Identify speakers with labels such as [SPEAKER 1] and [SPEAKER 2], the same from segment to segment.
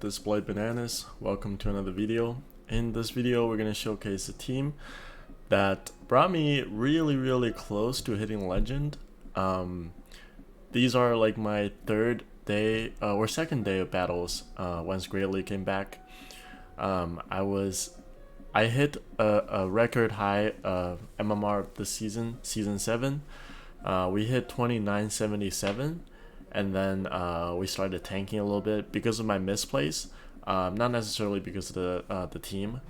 [SPEAKER 1] Display Bananas. Welcome to another video. In this video we're going to showcase a team that brought me really close to hitting legend. These are like my third day or second day of battles once Great League came back. I hit a record high of MMR this season, season 7. We hit 2977, and then we started tanking a little bit because of my misplays, not necessarily because of the team.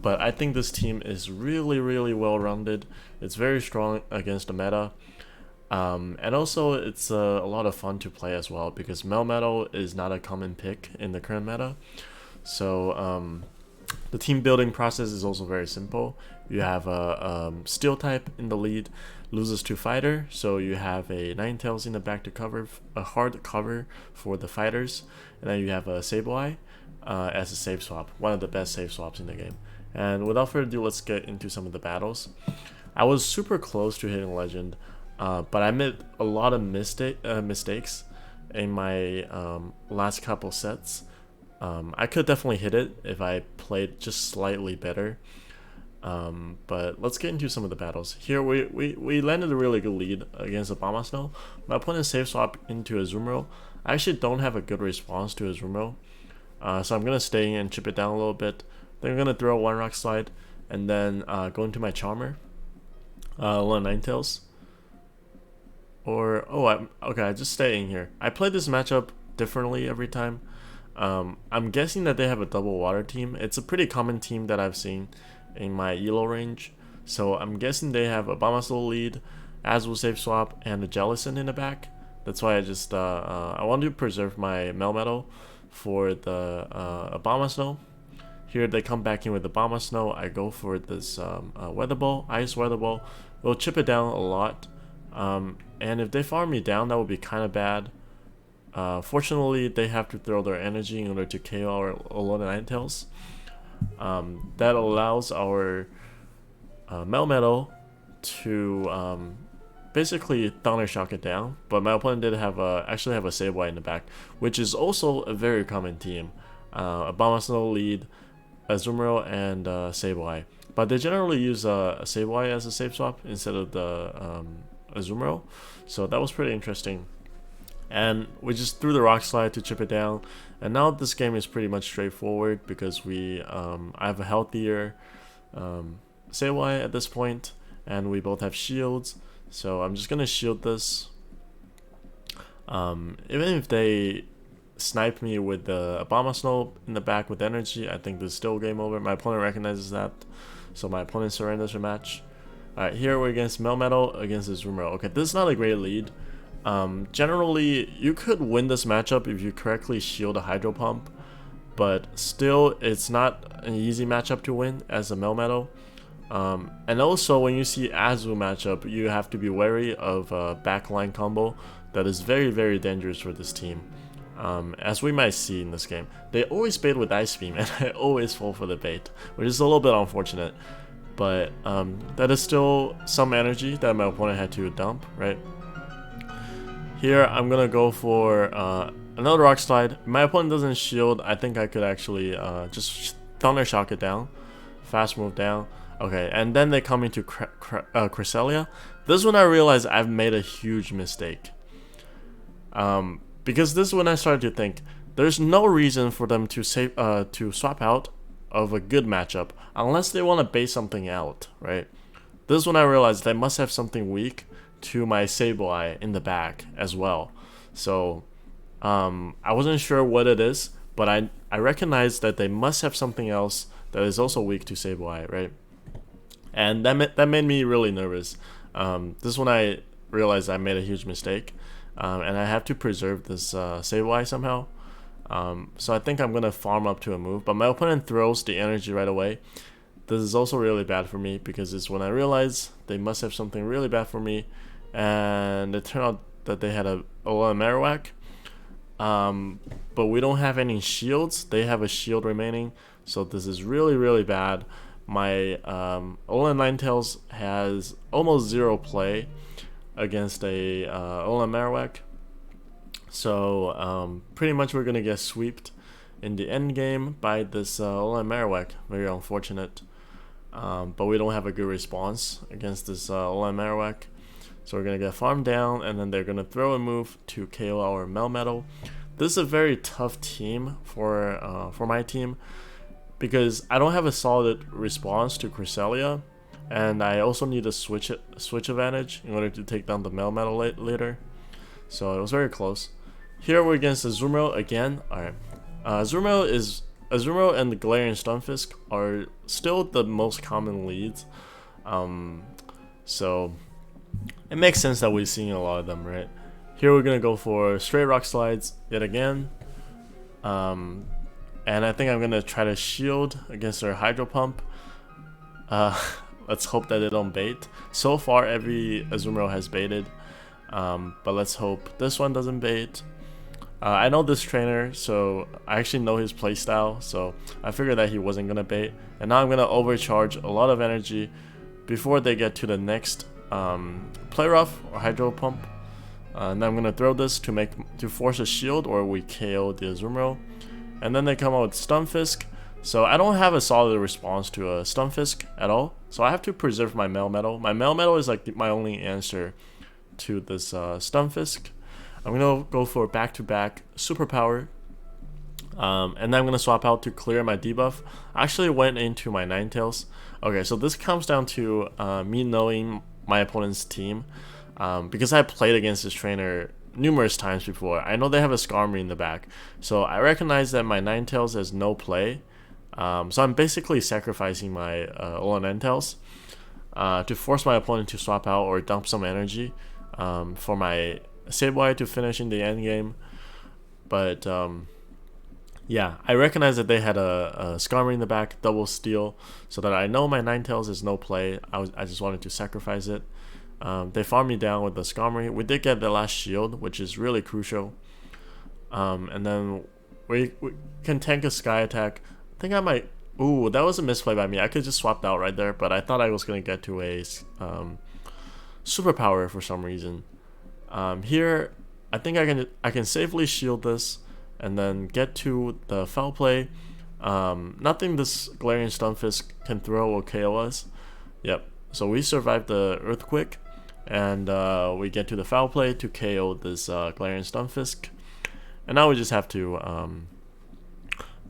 [SPEAKER 1] But I think this team is really well rounded. It's very strong against the meta. And also it's a lot of fun to play as well because Melmetal is not a common pick in the current meta. So the team building process is also very simple. You have a steel type in the lead, loses to fighter, so you have a Ninetales in the back to cover, a hard cover for the fighters, and then you have a Sableye as a save swap, one of the best save swaps in the game. And without further ado, let's get into some of the battles. I was super close to hitting legend, but I made a lot of mistakes in my last couple sets. I could definitely hit it if I played just slightly better. But let's get into some of the battles. Here we landed a really good lead against Abomasnow. My opponent save swap into Azumarill. I actually don't have a good response to Azumarill, so I'm gonna stay in and chip it down a little bit. Then I'm gonna throw one rock slide and then go into my Charmer, one Ninetales. Or okay, I just stay in here. I play this matchup differently every time. I'm guessing that they have a double water team. It's a pretty common team that I've seen in my elo range, so I'm guessing they have a Abomasnow lead, Azul save swap, and a Jellicent in the back. That's why I just I want to preserve my Melmetal for the Abomasnow. Here they come back in with the Abomasnow. I go for this Weather Ball, Ice Weather Ball. We'll chip it down a lot, and if they farm me down, that would be kind of bad. Fortunately, they have to throw their energy in order to KO our Alola Ninetales. That allows our Melmetal to basically Thunder Shock it down, but my opponent did have actually have a Sableye in the back, which is also a very common team. Abomasnow lead, Azumarill, and Sableye, but they generally use a Sableye as a save swap instead of the Azumarill, so that was pretty interesting. And we just threw the rock slide to chip it down, and now this game is pretty much straightforward because I have a healthier Sableye at this point, and we both have shields, so I'm just gonna shield this. Even if they snipe me with the Abomasnow in the back with energy, I think this is still game over. My opponent recognizes that, so my opponent surrenders the match. Alright, here we're against Melmetal against Azumarill. Okay, this is not a great lead. Generally, you could win this matchup if you correctly shield a Hydro Pump, but still, it's not an easy matchup to win as a Melmetal. And also, when you see Azu matchup, you have to be wary of a backline combo that is very dangerous for this team. As we might see in this game, they always bait with Ice Beam, and I always fall for the bait, which is a little bit unfortunate. But that is still some energy that my opponent had to dump, right? Here, I'm gonna go for another rock slide. My opponent doesn't shield. I think I could actually just Thunder Shock it down. Fast move down. Okay, and then they come into Cresselia. This is when I realized I've made a huge mistake. Because this is when I started to think, there's no reason for them to swap out of a good matchup unless they want to bait something out, right? This is when I realized they must have something weak to my Sableye in the back as well. So I wasn't sure what it is, but I recognized that they must have something else that is also weak to Sableye, right? And that made me really nervous. This is when I realized I made a huge mistake, and I have to preserve this Sableye somehow. So I think I'm gonna farm up to a move, but my opponent throws the energy right away. This is also really bad for me because it's when I realize they must have something really bad for me, and it turned out that they had a Alola Marowak. But we don't have any shields. They have a shield remaining, so this is really bad. My Alola Ninetales has almost zero play against a Alola Marowak. So pretty much we're gonna get swept in the end game by this Olan Marowak. Very unfortunate. But we don't have a good response against this Olan Marowak. So we're gonna get farmed down, and then they're gonna throw a move to KO our Melmetal. This is a very tough team for my team, because I don't have a solid response to Cresselia, and I also need a switch advantage in order to take down the Melmetal later. So it was very close. Here we're against Azumarill again. Alright. Azumarill and the Galarian Stunfisk are still the most common leads. So it makes sense that we're seeing a lot of them, right? Here we're gonna go for straight rock slides yet again. And I think I'm gonna try to shield against their Hydro Pump. Let's hope that they don't bait. So far every Azumarill has baited. But let's hope this one doesn't bait. I know this trainer, so I actually know his playstyle, so I figured that he wasn't gonna bait. And now I'm gonna overcharge a lot of energy before they get to the next Play Rough or Hydro Pump. And then I'm gonna throw this to force a shield, or we KO the Azumarill. And then they come out with Stunfisk. So I don't have a solid response to a Stunfisk at all, so I have to preserve my Melmetal. My Melmetal is like my only answer to this Stunfisk. I'm gonna go for back-to-back superpower, and then I'm gonna swap out to clear my debuff. I actually went into my Ninetales. Okay, so this comes down to me knowing my opponent's team, because I played against this trainer numerous times before. I know they have a Skarmory in the back, so I recognize that my Ninetales has no play. So I'm basically sacrificing my Alolan Ninetales to force my opponent to swap out or dump some energy for my Sableye to finish in the end game. But yeah, I recognize that they had a Skarmory in the back, double steal, so that I know my Ninetales is no play. I just wanted to sacrifice it. They farmed me down with the Skarmory. We did get the last shield, which is really crucial. And then we can tank a Sky Attack. I think I might... Ooh, that was a misplay by me. I could just swapped out right there, but I thought I was going to get to a superpower for some reason. Here, I think I can safely shield this and then get to the foul play. Nothing this Galarian Stunfisk can throw or KO us. Yep. So we survived the Earthquake, and we get to the foul play to KO this Galarian Stunfisk. And now we just have to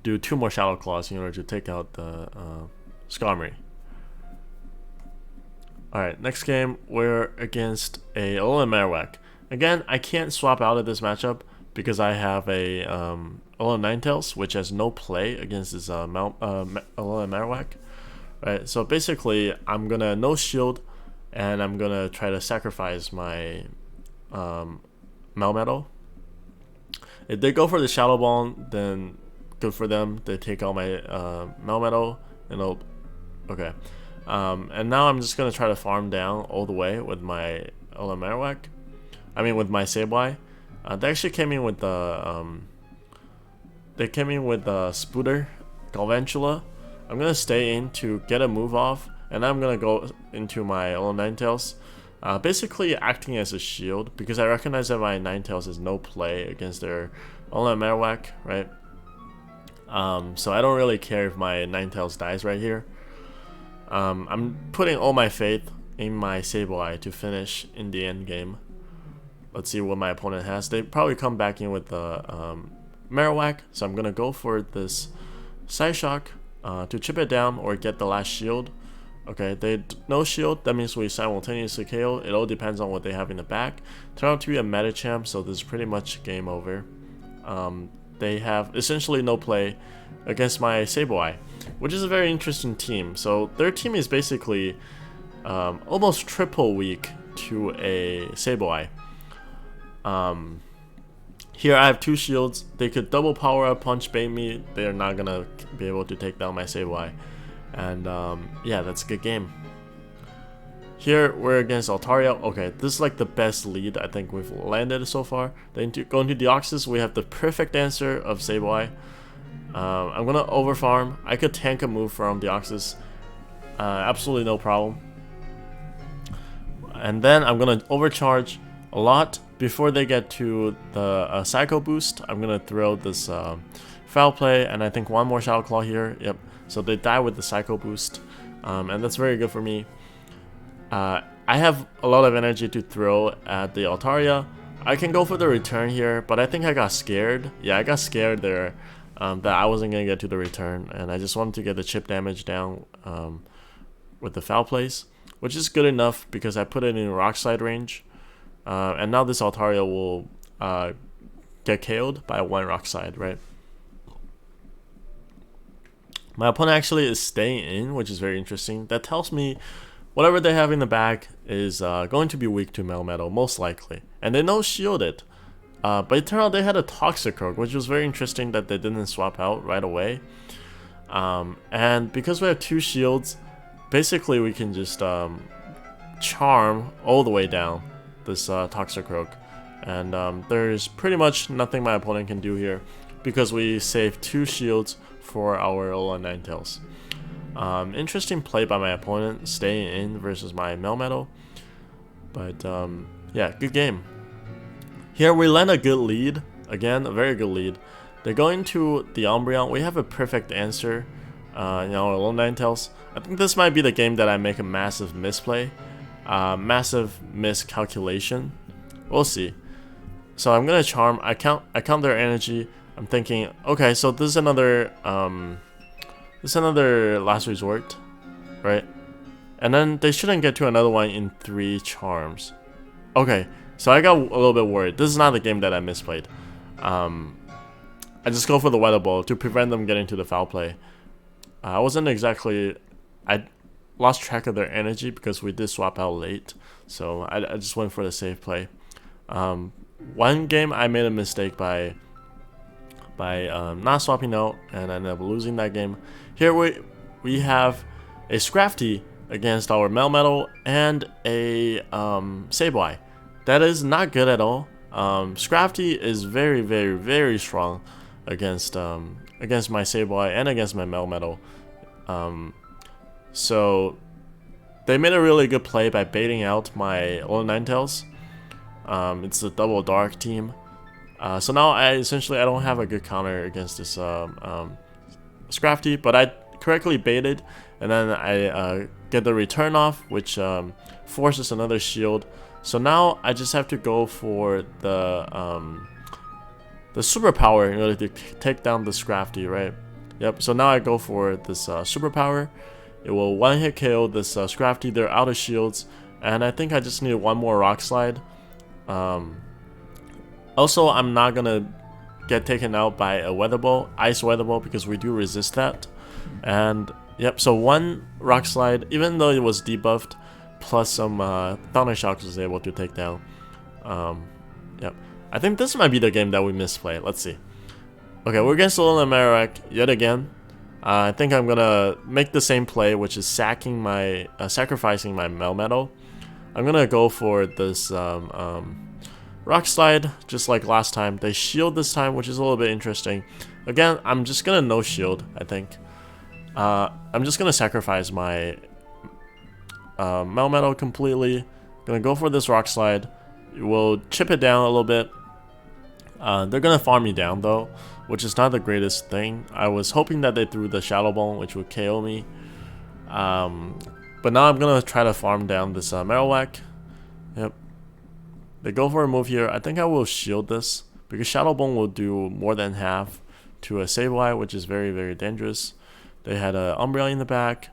[SPEAKER 1] do 2 more Shadow Claws in order to take out the Skarmory. Alright, next game, we're against a Alolan Marowak. Again, I can't swap out of this matchup because I have a Alolan Ninetales, which has no play against this Alolan Marowak. Right, so basically, I'm gonna no shield, and I'm gonna try to sacrifice my Melmetal. If they go for the Shadow Ball, then good for them. They take out my Melmetal, and it'll... Okay. And now I'm just gonna try to farm down all the way with my Alolan Marowak. I mean, with my Sableye. They actually came in with the Spooter, Galvantula. I'm gonna stay in to get a move off, and I'm gonna go into my Alolan Ninetales, basically acting as a shield, because I recognize that my Ninetales has no play against their Alolan Marowak, right? So I don't really care if my Ninetales dies right here. I'm putting all my faith in my Sableye to finish in the end game. Let's see what my opponent has. They probably come back in with the Marowak, so I'm gonna go for this Psyshock to chip it down or get the last shield. Okay, they no shield, that means we simultaneously KO. It all depends on what they have in the back. Turn out to be a Medicham, so this is pretty much game over. They have essentially no play against my Sableye, which is a very interesting team. So their team is basically almost triple weak to a Sableye. Here I have 2 shields. They could double power up, punch bait me. They're not gonna be able to take down my Sableye. And yeah, that's a good game. Here we're against Altaria. Okay, this is like the best lead I think we've landed so far. Then going to Deoxys, we have the perfect answer of Sableye. I'm gonna overfarm. I could tank a move from Deoxys, absolutely no problem. And then I'm gonna overcharge a lot before they get to the Psycho Boost, I'm gonna throw this Foul Play, and I think one more Shadow Claw here. Yep. So they die with the Psycho Boost, and that's very good for me. I have a lot of energy to throw at the Altaria. I can go for the return here, but I think I got scared. Yeah, I got scared there that I wasn't gonna get to the return, and I just wanted to get the chip damage down with the Foul Plays, which is good enough because I put it in Rock Slide range. And now this Altaria will get KO'd by one Rock Slide, right? My opponent actually is staying in, which is very interesting. That tells me whatever they have in the back is going to be weak to Melmetal, most likely. And they know shield it. But it turned out they had a Toxicroak, which was very interesting that they didn't swap out right away. And because we have 2 shields, basically we can just charm all the way down this Toxicroak, and there's pretty much nothing my opponent can do here because we save 2 shields for our Alolan Ninetales. Interesting play by my opponent, staying in versus my Melmetal, but yeah, good game. Here we land a good lead, again, a very good lead. They're going to the Umbreon. We have a perfect answer, our Alolan Ninetales. I think this might be the game that I make a massive misplay. Massive miscalculation. We'll see. So I'm gonna charm. I count their energy. I'm thinking, okay, so this is another last resort, right? And then they shouldn't get to another one in 3 charms. Okay, so I got a little bit worried. This is not the game that I misplayed. I just go for the Weather Ball to prevent them getting to the Foul Play. I wasn't exactly. I lost track of their energy because we did swap out late, so I just went for the safe play. One game I made a mistake by not swapping out, and I ended up losing that game. Here we have a Scrafty against our Melmetal and a Sableye. That is not good at all. Scrafty is very, very, very strong against my Sableye and against my Melmetal. So they made a really good play by baiting out my Alolan Ninetales. It's a double dark team. So now I don't have a good counter against this Scrafty, but I correctly baited, and then I get the return off, which forces another shield. So now I just have to go for the superpower in order to take down the Scrafty, right? Yep. So now I go for this superpower. It will one-hit KO this Scrafty. They're out of shields, and I think I just need one more Rock Slide. Also, I'm not gonna get taken out by a Weather Ball, Ice Weather Ball, because we do resist that. And yep, so one Rock Slide, even though it was debuffed, plus some Thunder Shocks was able to take down. Yep, I think this might be the game that we misplay. Let's see. Okay, we're against Alolan Marowak yet again. I think I'm gonna make the same play, which is sacrificing my Melmetal. I'm gonna go for this Rock Slide, just like last time. They shield this time, which is a little bit interesting. Again, I'm just gonna no shield, I think. I'm just gonna sacrifice my Melmetal completely. Gonna go for this Rock Slide. We'll chip it down a little bit. They're gonna farm me down though, which is not the greatest thing. I was hoping that they threw the Shadow Ball, which would KO me. But now I'm gonna try to farm down this Marowak. Yep. They go for a move here. I think I will shield this because Shadow Bone will do more than half to a Sableye, which is very, very dangerous. They had a Umbreon in the back.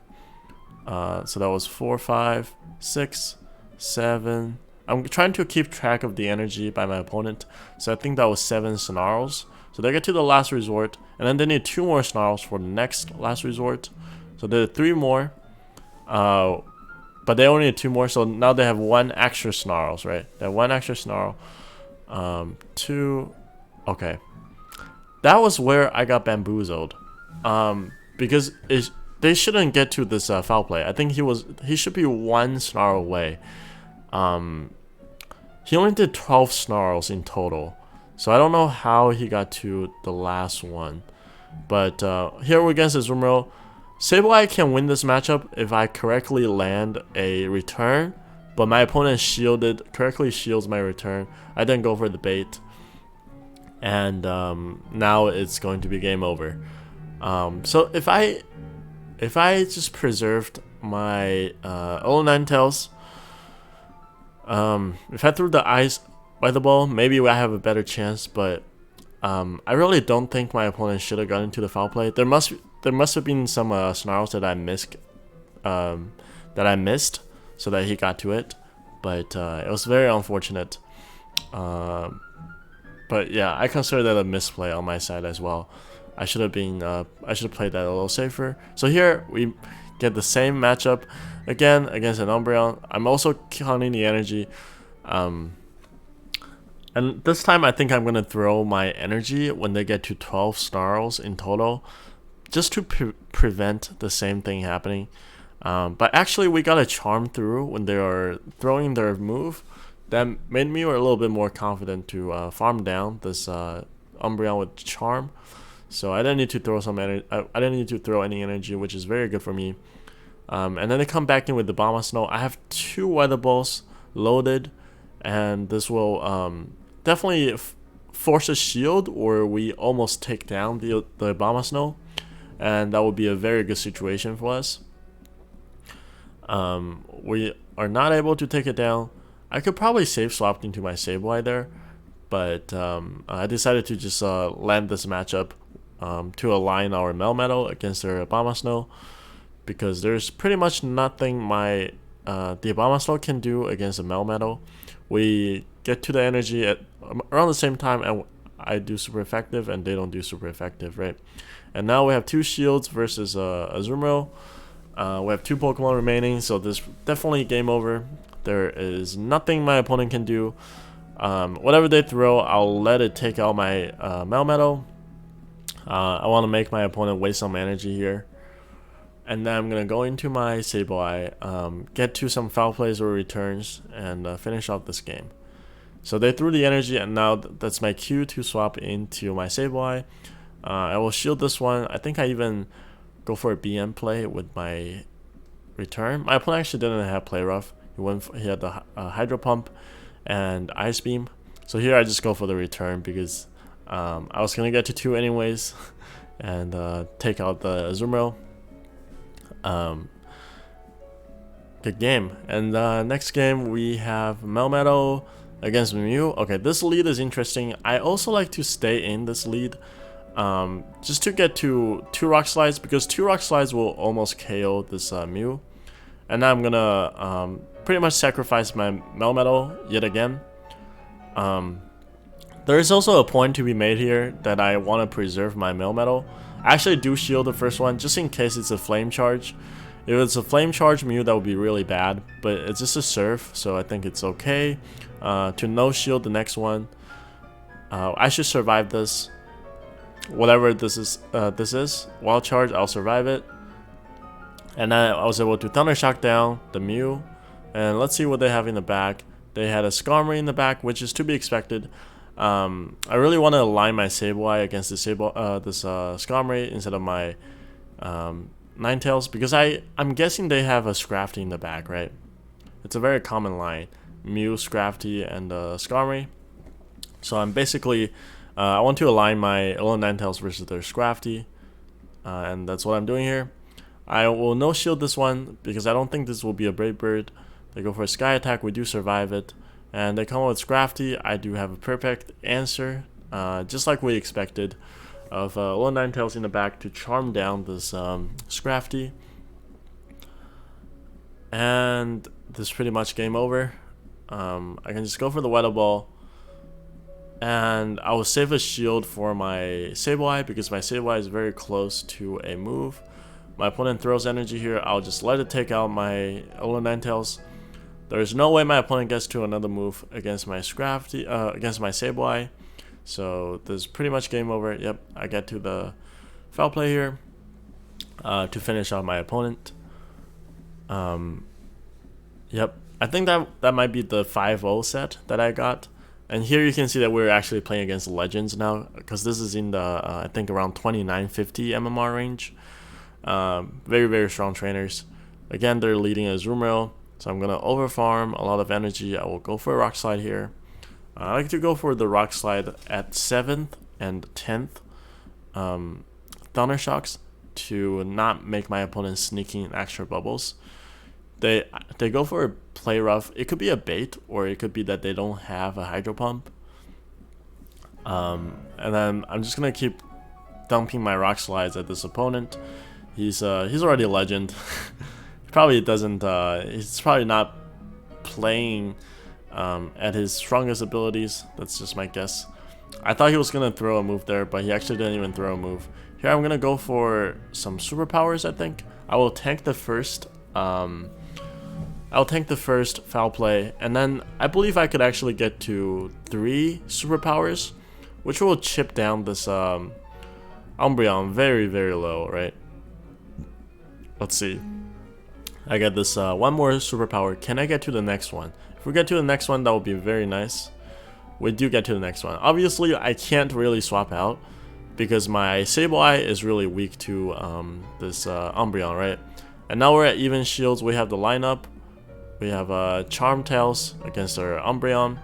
[SPEAKER 1] So that was 4, 5, 6, 7. I'm trying to keep track of the energy by my opponent. So I think that was 7 Snarls. So they get to the last resort, and then they need 2 more Snarls for the next last resort. So they did 3 more. But they only need 2 more, so now they have 1 extra Snarls, right? They have 1 extra Snarl. 2. Okay. That was where I got bamboozled. Because they shouldn't get to this foul play. I think he should be 1 Snarl away. He only did 12 Snarls in total. So I don't know how he got to the last one. But here we're against Azumarill. Sableye can win this matchup if I correctly land a return but my opponent correctly shields my return. I then go for the bait, and now it's going to be game over. So if I just preserved my Ninetales, if I threw the ice weather ball, maybe I have a better chance. But I really don't think my opponent should have gotten into the foul play. There must have been some snarls that I missed, so that he got to it. But it was very unfortunate. But yeah, I consider that a misplay on my side as well. I should have played that a little safer. So here we get the same matchup again against an Umbreon. I'm also counting the energy. And this time I think I'm going to throw my energy when they get to 12 snarls in total, just to prevent the same thing happening. But actually we got a charm through when they are throwing their move. That made me a little bit more confident to farm down this Umbreon with charm. So I didn't need to throw I didn't need to throw any energy, which is very good for me. And then they come back in with the Bombasnow. I have 2 weather balls loaded, and this will definitely force a shield, or we almost take down the Bombasnow, and that would be a very good situation for us. We are not able to take it down. I could probably save swap into my Sableye there, but I decided to just land this matchup to align our Melmetal against their Abomasnow, because there's pretty much nothing the Abomasnow can do against a Melmetal. We get to the energy at around the same time, and I do super effective, and they don't do super effective, right? And now we have 2 shields versus Azumarill. We have 2 Pokemon remaining, so this definitely game over. There is nothing my opponent can do. Whatever they throw, I'll let it take out my Melmetal. I want to make my opponent waste some energy here. And then I'm going to go into my Sableye, get to some foul plays or returns, and finish off this game. So they threw the energy, and now that's my cue to swap into my Sableye. I will shield this one. I think I even go for a BM play with my return. My opponent actually didn't have Play Rough. He had the Hydro Pump and Ice Beam. So here I just go for the return, because I was going to get to 2 anyways and take out the Azumarill. Good game. And next game we have Melmetal against Mew. Okay, this lead is interesting. I also like to stay in this lead just to get to 2 Rock Slides, because 2 Rock Slides will almost KO this Mew. And now I'm gonna pretty much sacrifice my Melmetal yet again. There is also a point to be made here that I want to preserve my Melmetal. I actually do shield the first one just in case it's a Flame Charge. If it's a Flame Charge Mew, that would be really bad, but it's just a Surf, so I think it's okay to no shield the next one. I should survive this. Whatever this is, Wild Charge, I'll survive it. And then I was able to Thunder Shock down the Mew. And let's see what they have in the back. They had a Skarmory in the back, which is to be expected. I really want to align my Sableye against this Skarmory instead of my Ninetales, because I'm guessing they have a Scrafty in the back, right? It's a very common line. Mew, Scrafty, and Skarmory. So I'm basically... I want to align my Ninetales versus their Scrafty. And that's what I'm doing here. I will no shield this one because I don't think this will be a Brave Bird. They go for a Sky Attack, we do survive it. And they come up with Scrafty. I do have a perfect answer, just like we expected, of Ninetales in the back to charm down this Scrafty. And this is pretty much game over. I can just go for the Weather Ball. And I will save a shield for my Sableye because my Sableye is very close to a move. My opponent throws energy here. I'll just let it take out my Ninetales. There's no way my opponent gets to another move against my Scrafty, against my Sableye. So this is pretty much game over. Yep, I get to the foul play here to finish off my opponent. Yep, I think that might be the 5-0 set that I got. And here you can see that we're actually playing against Legends now, because this is in the, I think, around 2950 MMR range. Very, very strong trainers. Again, they're leading Azumarill. So I'm gonna overfarm a lot of energy. I will go for a rock slide here. I like to go for the rock slide at 7th and 10th Thunder Shocks to not make my opponent sneaking extra bubbles. They go for a play rough. It could be a bait, or it could be that they don't have a hydro pump. And then I'm just gonna keep dumping my rock slides at this opponent. He's already a legend. He probably doesn't. He's probably not playing at his strongest abilities. That's just my guess. I thought he was gonna throw a move there, but he actually didn't even throw a move. Here I'm gonna go for some superpowers. I think I will tank the first. I'll tank the first foul play, and then I believe I could actually get to 3 superpowers, which will chip down this Umbreon very, very low, right? Let's see. I get this one more superpower. Can I get to the next one? If we get to the next one, that would be very nice. We do get to the next one. Obviously, I can't really swap out because my Sableye is really weak to this Umbreon, right? And now we're at even shields. We have the lineup. We have Charm Tails against our Umbreon.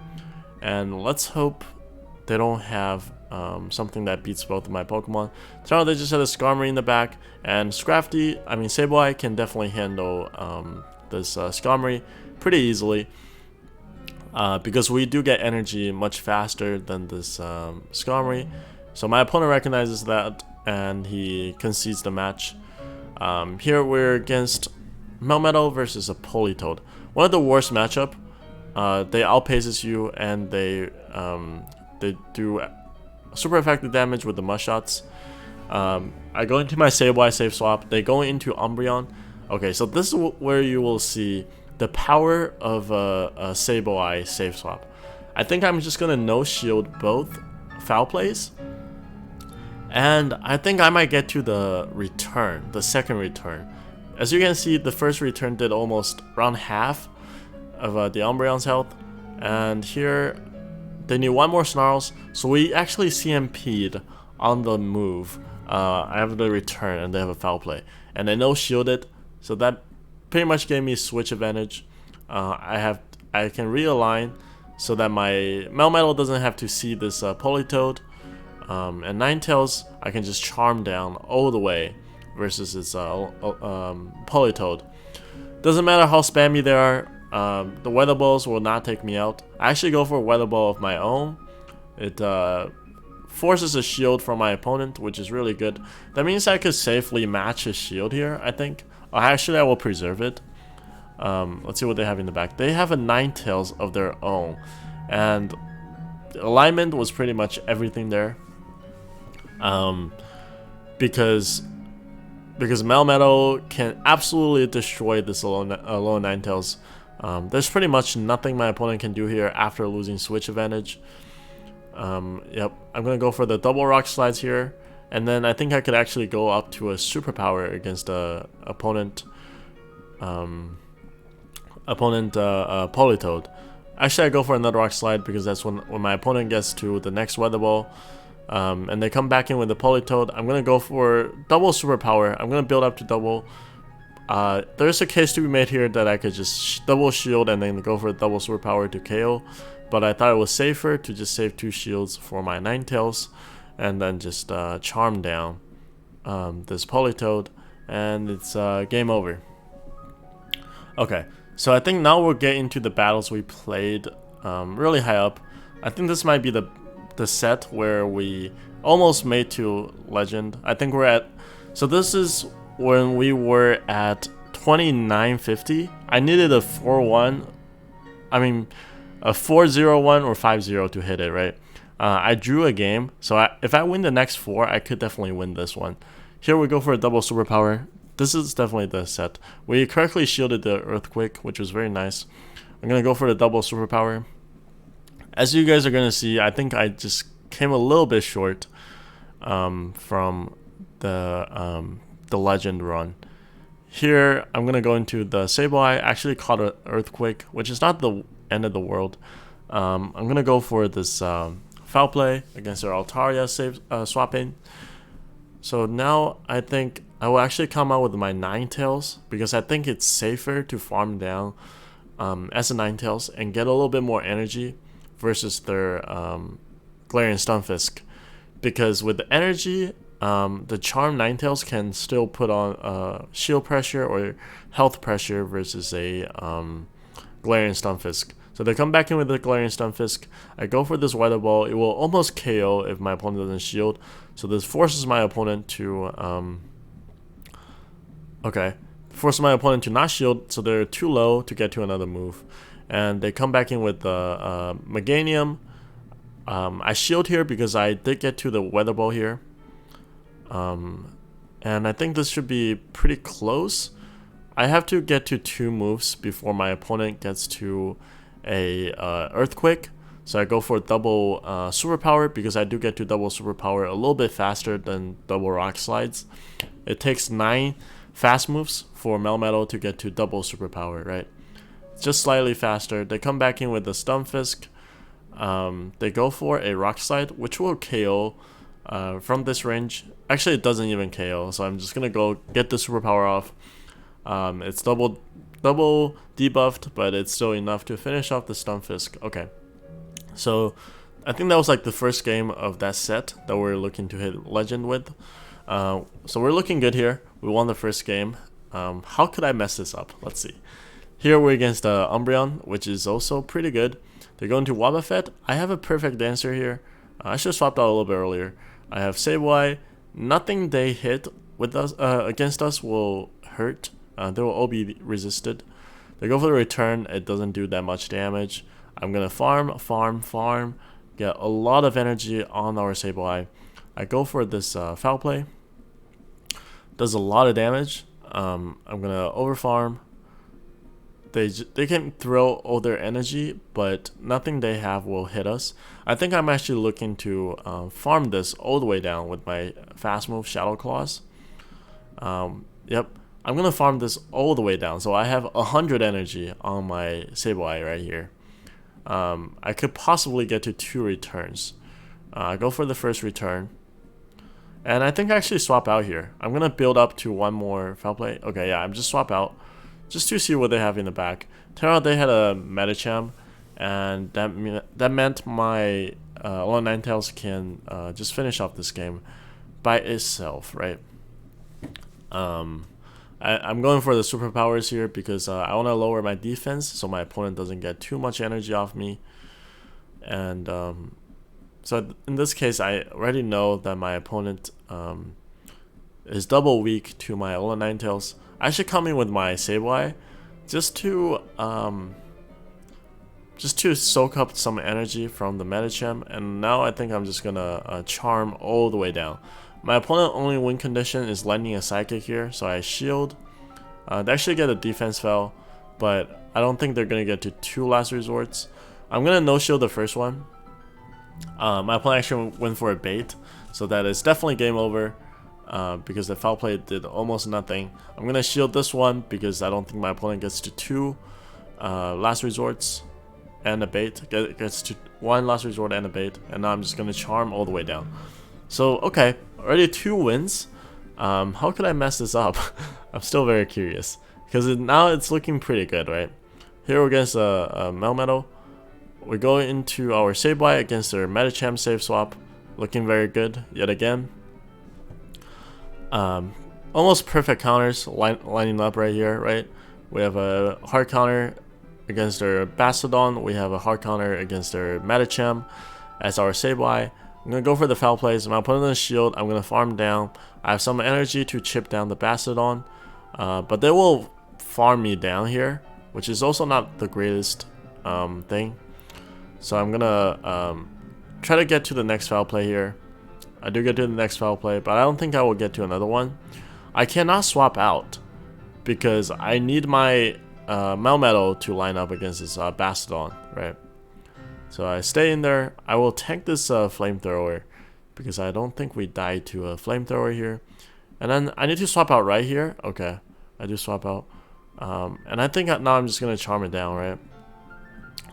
[SPEAKER 1] And let's hope they don't have something that beats both of my Pokemon. So they just had a Skarmory in the back. And Sableye can definitely handle this Skarmory pretty easily. Because we do get energy much faster than this Skarmory. So my opponent recognizes that and he concedes the match. Here we're against Melmetal versus a Politoed. One of the worst matchup. They outpaces you and they do super effective damage with the mush shots. I go into my Sableye safe swap. They go into Umbreon. Okay, so this is where you will see the power of a Sableye safe swap. I think I'm just gonna no shield both foul plays, and I think I might get to the return, the second return. As you can see, the first return did almost around half of the Umbreon's health, and here they need one more Snarls, so we actually CMP'd on the move. I have the return and they have a foul play, and they no shielded, so that pretty much gave me switch advantage. I can realign so that my Melmetal doesn't have to see this Politoed, and Ninetales I can just charm down all the way versus its Politoed. Doesn't matter how spammy they are, the Weather Balls will not take me out. I actually go for a Weather Ball of my own. It forces a shield from my opponent, which is really good. That means I could safely match his shield here, I think. Actually, I will preserve it. Let's see what they have in the back. They have a Ninetales of their own, and the alignment was pretty much everything there. Because Melmetal can absolutely destroy this low Ninetales. There's pretty much nothing my opponent can do here after losing switch advantage. Yep, I'm gonna go for the double rock slides here, and then I think I could actually go up to a superpower against the opponent Politoed. Actually, I go for another rock slide because that's when my opponent gets to the next Weather Ball, and they come back in with the Politoed. I'm gonna go for double superpower. I'm gonna build up to double. There's a case to be made here that I could just double shield and then go for a double superpower to KO, but I thought it was safer to just save 2 shields for my Ninetales and then just charm down this Politoed, and it's game over. Okay, so I think now we'll get into the battles we played really high up. I think this might be the set where we almost made to Legend. I think we're at, so this is when we were at 2950. I needed a 4-1, a 4-0-1 or 5-0 to hit it, right? I drew a game, so if I win the next 4, I could definitely win this one. Here we go for a double superpower. This is definitely the set. We correctly shielded the Earthquake, which was very nice. I'm going to go for the double superpower. As you guys are going to see, I think I just came a little bit short from the Legend run. Here, I'm going to go into the Sableye. I actually caught an Earthquake, which is not the end of the world. I'm going to go for this foul play against our Altaria swapping. So now I think I will actually come out with my Ninetales because I think it's safer to farm down as a Ninetales and get a little bit more energy versus their Galarian Stunfisk. Because with the energy, the Charm Ninetales can still put on shield pressure or health pressure versus a Galarian Stunfisk. So they come back in with the Galarian Stunfisk. I go for this Weather Ball. It will almost KO if my opponent doesn't shield. So this forces my opponent to forces my opponent to not shield. So they're too low to get to another move. And they come back in with the Meganium. I shield here because I did get to the Weather Ball here. And I think this should be pretty close. I have to get to 2 moves before my opponent gets to a Earthquake. So I go for double Superpower because I do get to double Superpower a little bit faster than double Rock Slides. It takes 9 fast moves for Melmetal to get to double Superpower, right? Just slightly faster. They come back in with the Stunfisk. They go for a Rock Slide, which will KO from this range. Actually, it doesn't even KO, so I'm just gonna go get the Superpower off. It's double debuffed, but it's still enough to finish off the Stunfisk. Okay, so I think that was like the first game of that set that we're looking to hit Legend with. So we're looking good here. We won the first game. How could I mess this up? Let's see. Here we're against Umbreon, which is also pretty good. They're going to Wobbuffet. I have a perfect answer here. I should have swapped out a little bit earlier. I have Sableye. Nothing they hit with us against us will hurt. They will all be resisted. They go for the return. It doesn't do that much damage. I'm gonna farm, get a lot of energy on our Sableye. I go for this Foul Play. Does a lot of damage. I'm gonna overfarm. They can throw all their energy, but nothing they have will hit us. I think I'm actually looking to farm this all the way down with my fast move Shadow Claws. Yep, I'm gonna farm this all the way down. So I have 100 energy on my Sableye right here. I could possibly get to 2 returns. I go for the first return. And I think I actually swap out here. I'm gonna build up to 1 more Foul Play. Okay, yeah, I'm just swap out. Just to see what they have in the back. Turns out they had a Medicham, and that meant my Alolan Ninetales can just finish off this game by itself, right? I'm going for the superpowers here because I want to lower my defense so my opponent doesn't get too much energy off me. And so in this case, I already know that my opponent is double weak to my Alolan Ninetales. I should come in with my Sableye just to soak up some energy from the Medicham, and now I think I'm just gonna charm all the way down. My opponent only win condition is landing a Psychic here, so I shield. They actually get a defense foul, but I don't think they're gonna get to 2 last resorts. I'm gonna no shield the first one. My opponent actually went for a bait, so that is definitely game over. Because the Foul Play did almost nothing. I'm gonna shield this one because I don't think my opponent gets to 2 last resorts and a bait. Gets to 1 last resort and a bait, and now I'm just gonna charm all the way down. So okay, already 2 wins. How could I mess this up? I'm still very curious because now it's looking pretty good, right? Here against Melmetal, we go into our Sableye against their Medicham save swap, looking very good yet again. Almost perfect counters lining up right here, right? We have a hard counter against their Bastiodon. We have a hard counter against their Medicham as our Sableye. I'm going to go for the Foul Plays. My opponent has shield. I'm going to farm down. I have some energy to chip down the Bastiodon. But they will farm me down here, which is also not the greatest thing. So I'm going to try to get to the next Foul Play here. I do get to the next Foul Play, but I don't think I will get to another one. I cannot swap out because I need my Melmetal to line up against this Bastiodon, right? So I stay in there. I will tank this Flamethrower because I don't think we die to a Flamethrower here. And then I need to swap out right here. Okay, I do swap out. And I think now I'm just going to charm it down, right?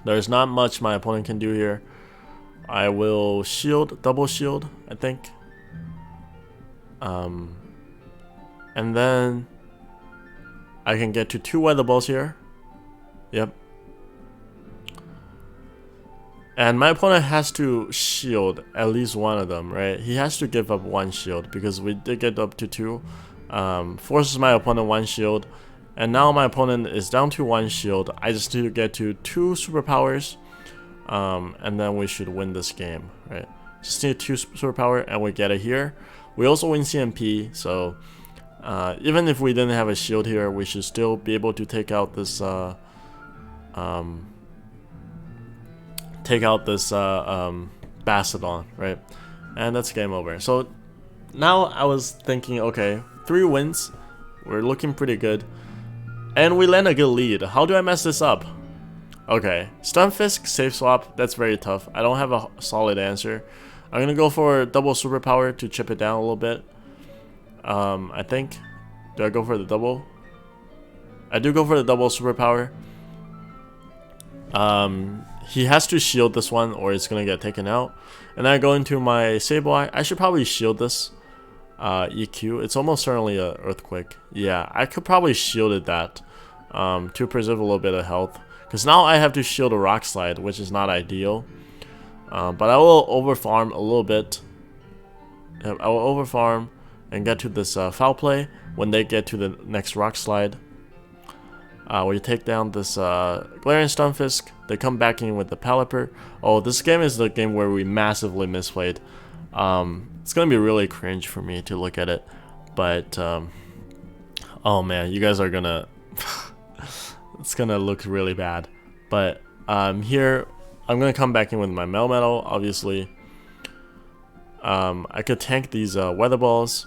[SPEAKER 1] There's not much my opponent can do here. I will shield, double shield, I think. And then I can get to 2 Weather Balls here. Yep, And my opponent has to shield at least one of them, right? He has to give up one shield because we did get up to 2. Forces my opponent 1 shield. And now my opponent is down to 1 shield. I just need to get to 2 superpowers. And then we should win this game, right? Just need 2 superpower and we get it here. We also win CMP, so even if we didn't have a shield here, we should still be able to take out this Bastodon, right? And that's game over. So now I was thinking, okay, 3 wins, we're looking pretty good, and we land a good lead. How do I mess this up? Okay, Stunfisk, safe swap, that's very tough. I don't have a solid answer. I'm gonna go for double superpower to chip it down a little bit. I think. Do I go for the double? I do go for the double superpower. He has to shield this one or it's gonna get taken out. And then I go into my Sableye. I should probably shield this EQ. It's almost certainly a earthquake. Yeah, I could probably shielded that to preserve a little bit of health. Because now I have to shield a rock slide, which is not ideal. But I will overfarm a little bit. I will overfarm and get to this foul play when they get to the next rock slide. We take down this Galarian Stunfisk. They come back in with the Pelipper. Oh, this game is the game where we massively misplayed. It's gonna be really cringe for me to look at it, but oh man, you guys are gonna it's gonna look really bad. But here I'm gonna come back in with my Melmetal, obviously. I could tank these weather balls.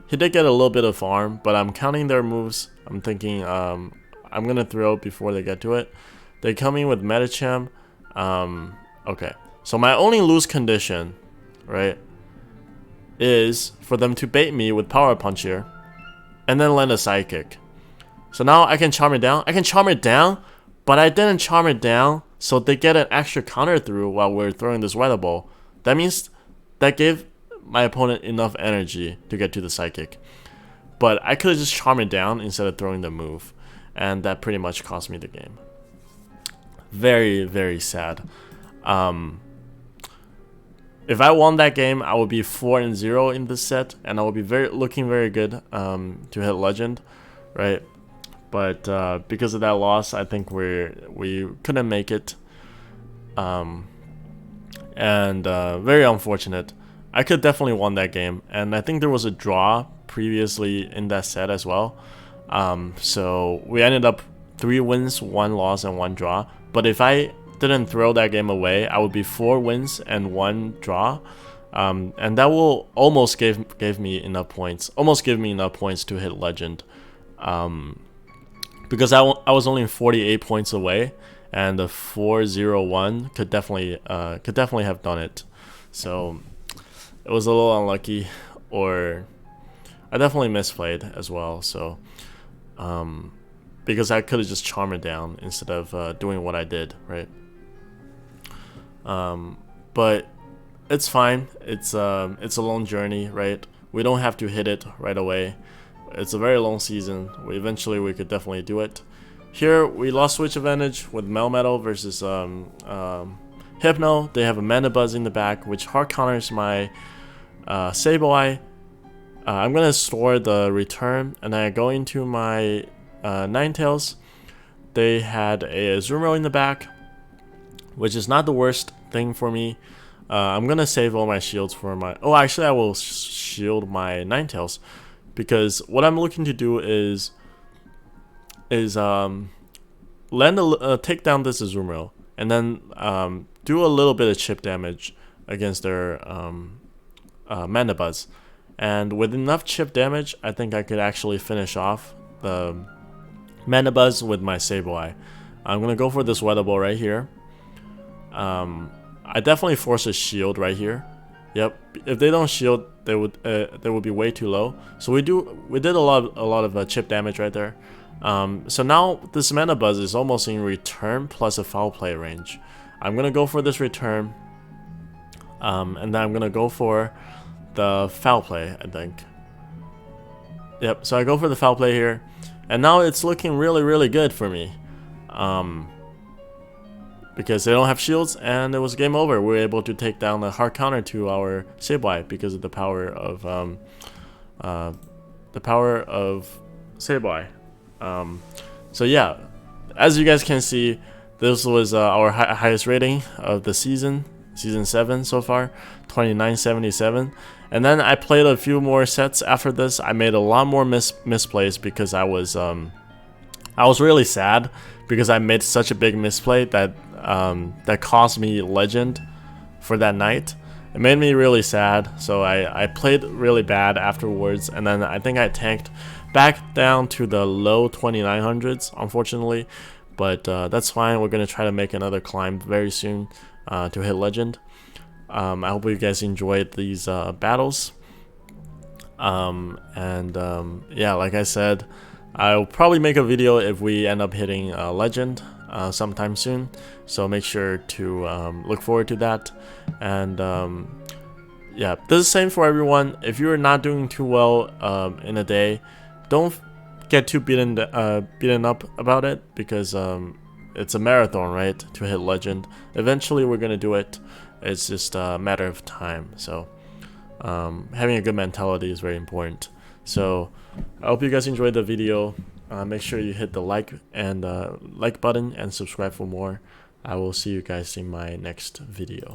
[SPEAKER 1] He did get a little bit of farm, but I'm counting their moves. I'm thinking I'm gonna throw before they get to it. They come in with Medicham. Okay, so my only lose condition, right, is for them to bait me with Power Punch here, and then land a Psychic. So now I can charm it down. I can charm it down, but I didn't charm it down, so they get an extra counter through while we're throwing this weather ball. That means that gave my opponent enough energy to get to the Psychic. But I could have just charmed it down instead of throwing the move, and that pretty much cost me the game. Very, very sad. If I won that game, I would be 4-0 in this set, and I would be looking very good to hit Legend, right? But because of that loss, I think we couldn't make it, and very unfortunate. I could definitely won that game, and I think there was a draw previously in that set as well. So we ended up 3 wins, 1 loss, and 1 draw. But if I didn't throw that game away, I would be 4 wins and 1 draw, and that will almost gave me enough points. Almost give me enough points to hit Legend, because I was only 48 points away, and the 4-0-1 could definitely have done it. So it was a little unlucky, or I definitely misplayed as well. So because I could have just charmed it down instead of doing what I did, right? But it's fine. It's a long journey, right? We don't have to hit it right away. It's a very long season. Eventually we could definitely do it. Here we lost switch advantage with Melmetal versus Hypno. They have a Mana Buzz in the back, which hard counters my Sableye. I'm gonna store the return, and then I go into my Ninetales. They had a Azumarill in the back, which is not the worst thing for me. I'm gonna save all my shields for my... Oh, actually, I will shield my Ninetales, because what I'm looking to do is take down this Azumarill, and then do a little bit of chip damage against their Mana Buzz. And with enough chip damage, I think I could actually finish off the Mana Buzz with my Sableye. I'm gonna go for this Weather Ball right here. I definitely force a shield right here. Yep. If they don't shield, they would be way too low. So we did a lot of chip damage right there. So now this Mana Buzz is almost in return plus a foul play range. I'm gonna go for this return, and then I'm gonna go for the foul play, I think. Yep. So I go for the foul play here, and now it's looking really, really good for me. because they don't have shields, and it was game over. We were able to take down the hard counter to our Sableye because of the power of Sableye. So yeah, as you guys can see, this was our highest rating of the season 7 so far, 2977. And then I played a few more sets after this. I made a lot more misplays because I was really sad because I made such a big misplay that that cost me legend for that night. It made me really sad, so I played really bad afterwards, and then I think I tanked back down to the low 2900s, unfortunately, but that's fine. We're going to try to make another climb very soon to hit legend. I hope you guys enjoyed these battles, yeah, like I said, I'll probably make a video if we end up hitting legend sometime soon, so make sure to look forward to that. And yeah, this is the same for everyone. If you're not doing too well in a day, don't get too beaten up about it, because it's a marathon, right, to hit legend. Eventually we're gonna do it. It's just a matter of time. So having a good mentality is very important. So I hope you guys enjoyed the video. Make sure you hit the like button and subscribe for more. I will see you guys in my next video.